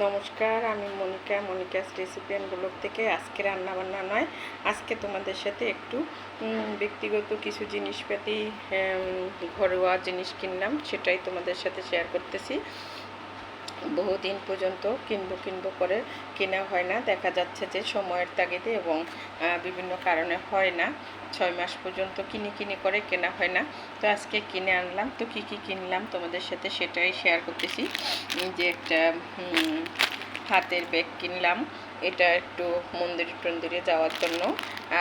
নমস্কার, আমি Monica's recipe and blog থেকে আজকে রান্নাবান্না নয়, আজকে তোমাদের সাথে একটু ব্যক্তিগত কিছু জিনিসপাতি, ঘরোয়া জিনিস কিনলাম, সেটাই তোমাদের সাথে শেয়ার করতেছি। বহুদিন পর্যন্ত কিনবো করে কেনা হয় না, দেখা যাচ্ছে যে সময়ের তাগিদে এবং বিভিন্ন কারণে হয় না। 6 মাস পর্যন্ত কিনি করে কেনা হয় না। তো আজকে কিনে আনলাম। তো কি কিনলাম তোমাদের সাথে সেটাই শেয়ার করতেছি। যে একটা হাতের ব্যাগ কিনলাম, এটা একটু মন্দিরে যাওয়ার জন্য।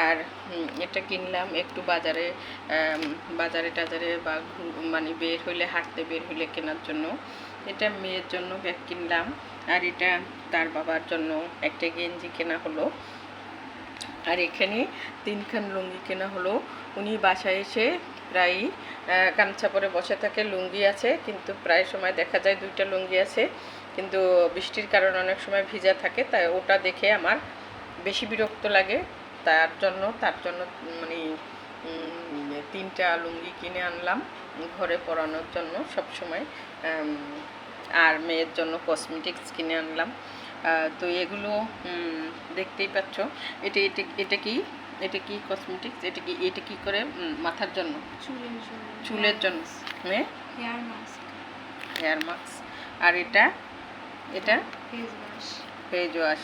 আর এটা কিনলাম একটু বাজারে টাজারে বা মানে বের হইলে, হাঁটতে বের হইলে কেনার জন্য। এটা মেয়ের জন্য ব্যাগ কিনলাম। আর এটা তার বাবার জন্য একটা গেঞ্জি কেনা হলো। আর এখানে 3খান লুঙ্গি কেনা হলো। উনি বাসায় এসে প্রায় গামছা পরে বসে থাকে, লুঙ্গি আছে কিন্তু প্রায় সময় দেখা যায় 2টা লুঙ্গি আছে, কিন্তু বৃষ্টির কারণে অনেক সময় ভিজা থাকে, তাই ওটা দেখে আমার বেশি বিরক্ত লাগে। তার জন্য মানে 3টা লুঙ্গি কিনে আনলাম ঘরে পরানোর জন্য সব সময়। আর মেয়ের জন্য কসমেটিক্স কিনে আনলাম। তো এগুলো দেখতেই পাচ্ছ। এটা কি কসমেটিক্স, এটা কি করে মাথার জন্য, চুলের জন্য হেয়ার মাস্ক। আর এটা ফেস ওয়াশ।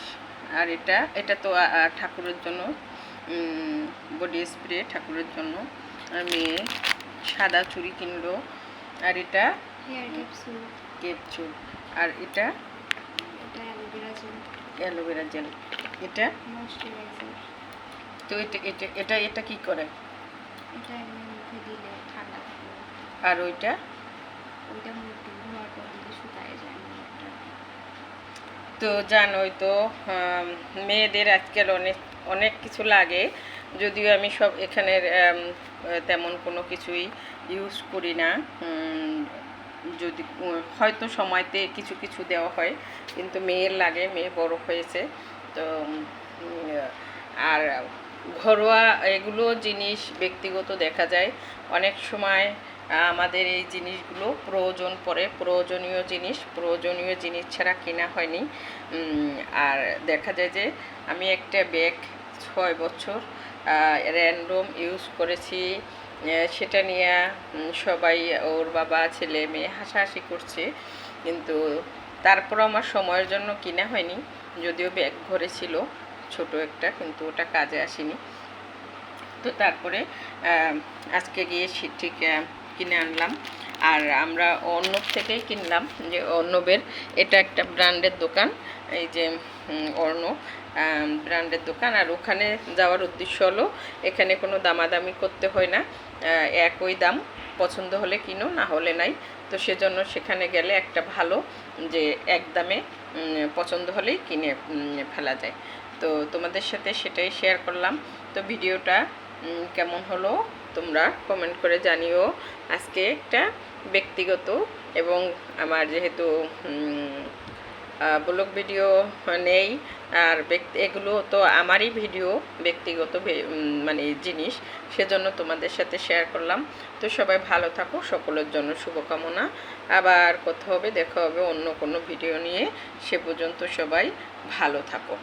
আর এটা তো ঠাকুরের জন্য বডি স্প্রে, ঠাকুরের জন্য। আর মেয়ে সাদা চুড়ি কিনলো। আর এটা ক্যাপসুল। আর এটা অ্যালোভেরা জেল। এটা তো এটা কি করে? আর ওইটা তো জানোই তো, মেয়েদের আজকাল অনেক কিছু লাগে। যদিও আমি সব এখানের তেমন কোনো কিছুই ইউজ করি না, যদি হয়তো সময়তে কিছু দেওয়া হয়, কিন্তু মেয়ের লাগে, মেয়ে বড় হয়েছে তো। আর ঘরোয়া এগুলো জিনিস ব্যক্তিগত দেখা যায় অনেক সময়। আমাদের এই জিনিসগুলো প্রয়োজনীয় জিনিস ছাড়া কেনা হয়নি। আর দেখা যায় যে আমি একটা ব্যাগ 6 বছর র্যান্ডম ইউজ করেছি। সেটা নিয়ে সবাই, ওর বাবা, ছেলে মেয়ে হাসাহাসি করছে, কিন্তু তারপর আমার সময়ের জন্য কিনা হয়নি। যদিও ব্যাগ ঘরে ছিল ছোট একটা, কিন্তু ওটা কাজে আসেনি। তো তারপরে আজকে গিয়ে ঠিক কিনে আনলাম। আর আমরা অর্ণব থেকেই কিনলাম, যে অর্ণবের এটা একটা ব্র্যান্ডের দোকান, এই যে অর্ণব ব্র্যান্ডের দোকান। আর ওখানে যাওয়ার উদ্দেশ্য হলো এখানে কোনো দামাদামি করতে হয় না, একই দাম, পছন্দ হলে কিনো, না হলে নাই। তো সেজন্য সেখানে গেলে একটা ভালো, যে এক দামে পছন্দ হলেই কিনে ফেলা যায়। তো তোমাদের সাথে সেটাই শেয়ার করলাম। তো ভিডিওটা কেমন হলো তোমরা কমেন্ট করে জানিও। আজকে একটা ব্যক্তিগত, এবং আমার যেহেতু ব্লগ ভিডিও নেই, আর এগুলো তো আমারই ভিডিও, ব্যক্তিগত মানে জিনিস, সেজন্য তোমাদের সাথে শেয়ার করলাম। তো সবাই ভালো থাকো, সকলের জন্য শুভকামনা। আবার কথা হবে, দেখা হবে অন্য কোনো ভিডিও নিয়ে। সে পর্যন্ত সবাই ভালো থাকো।